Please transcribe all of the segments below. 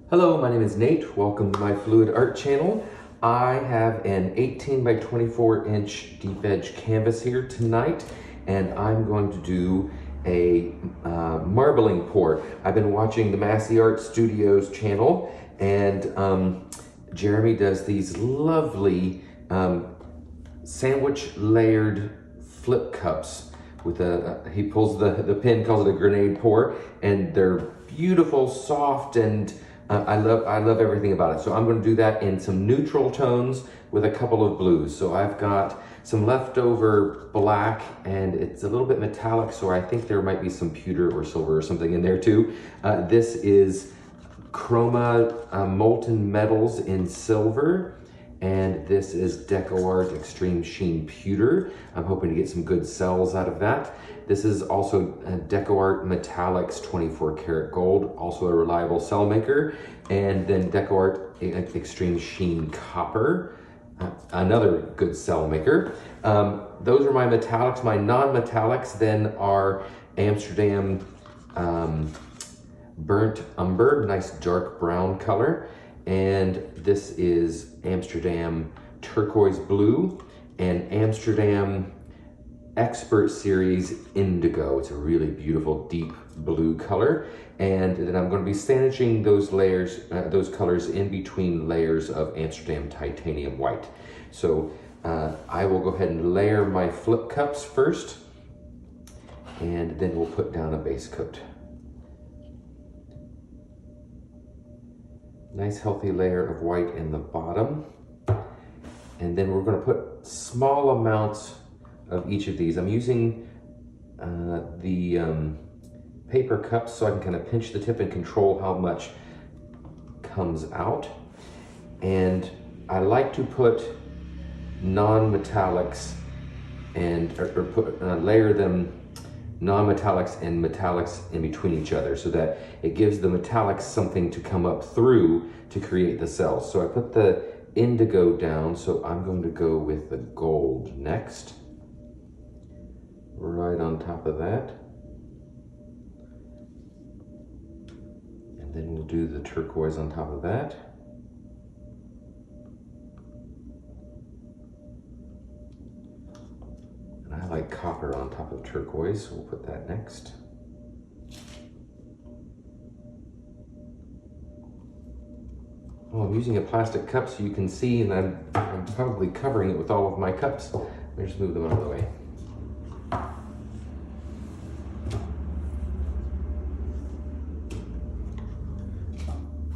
Hello, my name is Nate. Welcome to my Fluid Art channel. I have an 18 by 24 inch deep edge canvas here tonight, and I'm going to do a marbling pour. I've been watching the Massey Art Studios channel, and Jeremy does these lovely sandwich layered flip cups with he pulls the pin, calls it a grenade pour, and they're beautiful, soft, and I love everything about it. So I'm going to do that in some neutral tones with a couple of blues. So I've got some leftover black, and it's a little bit metallic, so I think there might be some pewter or silver or something in there too. This is Chroma molten metals in silver, and this is DecoArt Extreme Sheen Pewter. I'm hoping to get some good cells out of that. This is also DecoArt Metallics 24 karat gold, also a reliable cell maker. And then DecoArt Extreme Sheen Copper, another good cell maker. Those are my metallics. My non-metallics then are Amsterdam Burnt Umber, nice dark brown color. And this is Amsterdam Turquoise Blue and Amsterdam Expert Series Indigo. It's a really beautiful deep blue color. And then I'm going to be sandwiching those layers, those colors in between layers of Amsterdam Titanium White. So I will go ahead and layer my flip cups first, and then we'll put down a base coat. Nice healthy layer of white in the bottom. And then we're going to put small amounts of each of these. I'm using the paper cups so I can kind of pinch the tip and control how much comes out. And I like to put non-metallics and layer them non-metallics and metallics in between each other so that it gives the metallics something to come up through to create the cells. So I put the indigo down, so I'm going to go with the gold next, right on top of that. And then we'll do the turquoise on top of that. I like copper on top of turquoise, so we'll put that next. Oh, I'm using a plastic cup so you can see, and I'm probably covering it with all of my cups. Let me just move them out of the way.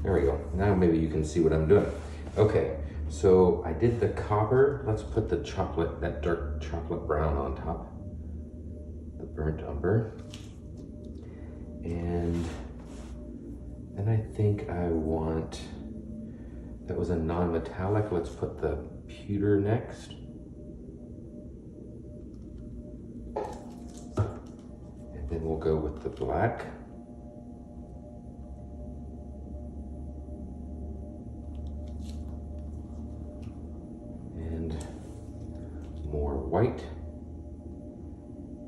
There we go. Now maybe you can see what I'm doing. Okay. So I did the copper. Let's put the chocolate, that dark chocolate brown on top, the burnt umber. And then I think I want, that was a non-metallic. Let's put the pewter next. And then we'll go with the black. More white.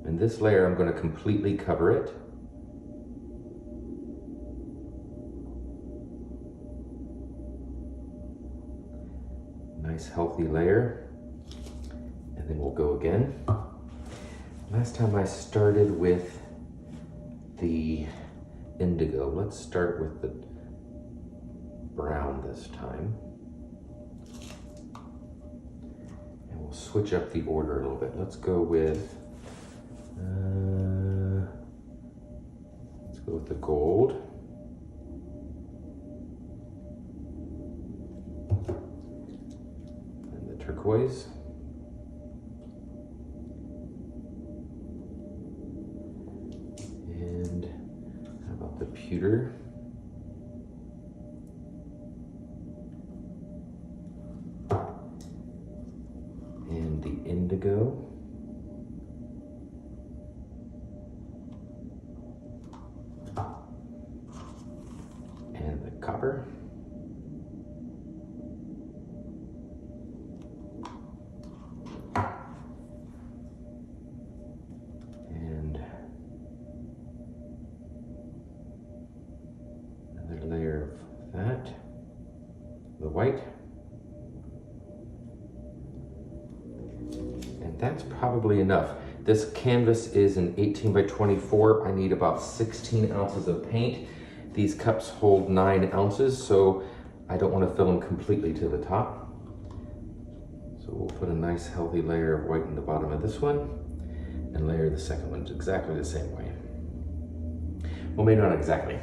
And this layer, I'm going to completely cover it. Nice healthy layer. And then we'll go again. Last time I started with the indigo. Let's start with the brown this time. Switch up the order a little bit. Let's go with the gold. And the turquoise. And how about the pewter? And the indigo. And the copper. And another layer of that. white. And that's probably enough. This canvas is an 18 by 24. I need about 16 ounces of paint. These cups hold 9 ounces, so I don't want to fill them completely to the top. So we'll put a nice healthy layer of white in the bottom of this one and layer the second one exactly the same way. Well, maybe not exactly.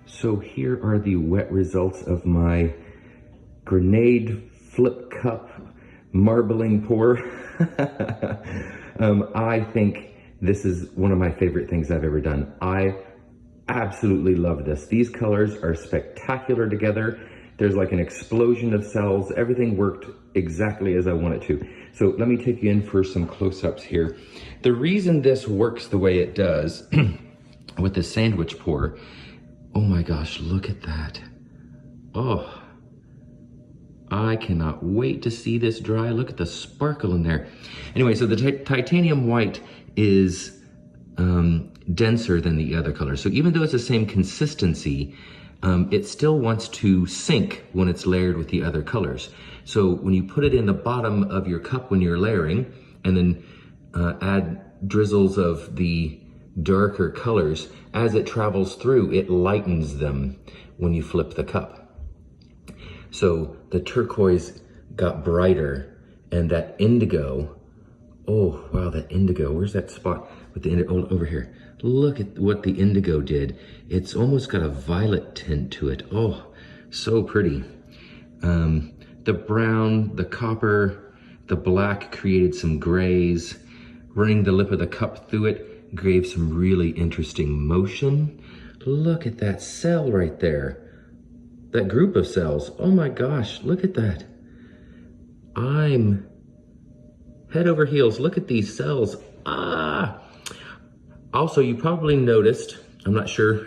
So here are the wet results of my grenade flip cup marbling pour. I think this is one of my favorite things I've ever done. I absolutely love this. These colors are spectacular together. There's like an explosion of cells. Everything worked exactly as I want it to. So let me take you in for some close-ups here. The reason this works the way it does with the sandwich pour, oh my gosh, look at that. Oh, I cannot wait to see this dry. Look at the sparkle in there. Anyway, so the titanium white is denser than the other colors. So even though it's the same consistency, it still wants to sink when it's layered with the other colors. So when you put it in the bottom of your cup when you're layering, and then add drizzles of the darker colors, as it travels through, it lightens them when you flip the cup. So the turquoise got brighter, and that indigo, oh wow, that indigo, where's that spot with the indigo? Oh, over here. Look at what the indigo did. It's almost got a violet tint to it. Oh, so pretty. The brown, the copper, the black created some grays. Running the lip of the cup through it gave some really interesting motion. Look at that cell right there. That group of cells. Oh my gosh, look at that. I'm head over heels. Look at these cells. Ah! Also, you probably noticed, I'm not sure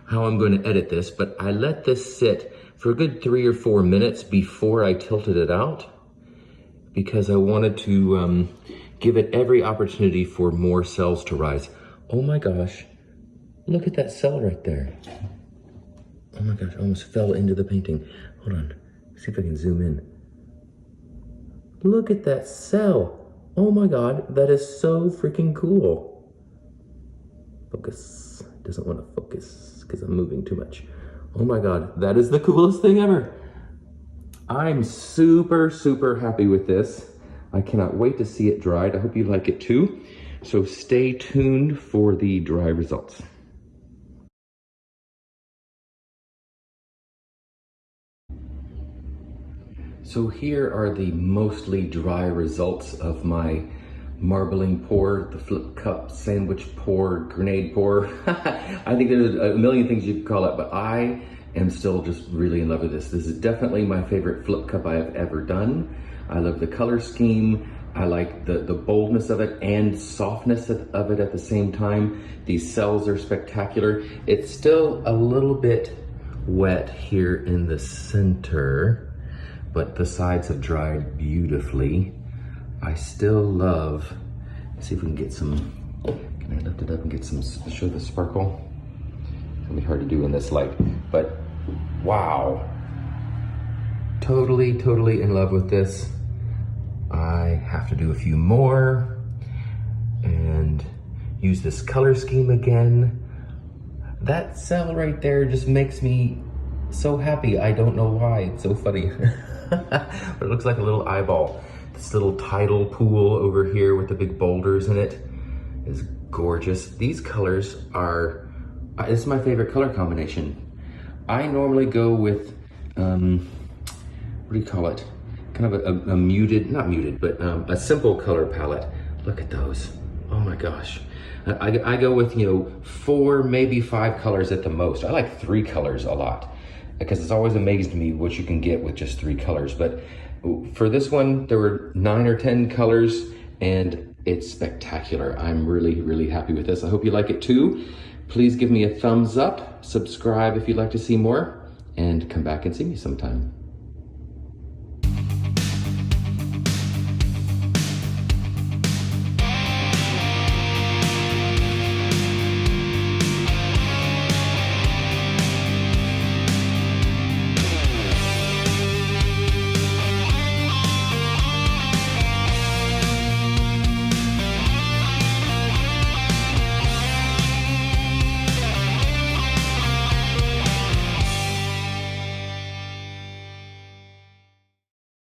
how I'm going to edit this, but I let this sit for a good 3 or 4 minutes before I tilted it out, because I wanted to give it every opportunity for more cells to rise. Oh my gosh, look at that cell right there. Oh my gosh, I almost fell into the painting. Hold on, see if I can zoom in. Look at that cell. Oh my God, that is so freaking cool. Focus, doesn't want to focus because I'm moving too much. Oh my God, that is the coolest thing ever. I'm super, super happy with this. I cannot wait to see it dried. I hope you like it too. So stay tuned for the dry results. So here are the mostly dry results of my marbling pour, the flip cup, sandwich pour, grenade pour. I think there's a million things you could call it, but I am still just really in love with this. This is definitely my favorite flip cup I have ever done. I love the color scheme. I like the boldness of it and softness of it at the same time. These cells are spectacular. It's still a little bit wet here in the center, but the sides have dried beautifully. I still love, let's see if we can get some, can I lift it up and get some, show the sparkle? It's gonna be hard to do in this light, but wow. Totally, totally in love with this. I have to do a few more and use this color scheme again. That cell right there just makes me so happy. I don't know why, it's so funny. But it looks like a little eyeball. This little tidal pool over here with the big boulders in it is gorgeous. These colors are, this is my favorite color combination. I normally go with, what do you call it? Kind of a muted, not muted, but a simple color palette. Look at those, oh my gosh. I go with, 4, maybe 5 colors at the most. I like 3 colors a lot, because it's always amazed me what you can get with just 3 colors. But for this one, there were 9 or 10 colors, and it's spectacular. I'm really, really happy with this. I hope you like it too. Please give me a thumbs up, subscribe if you'd like to see more, and come back and see me sometime.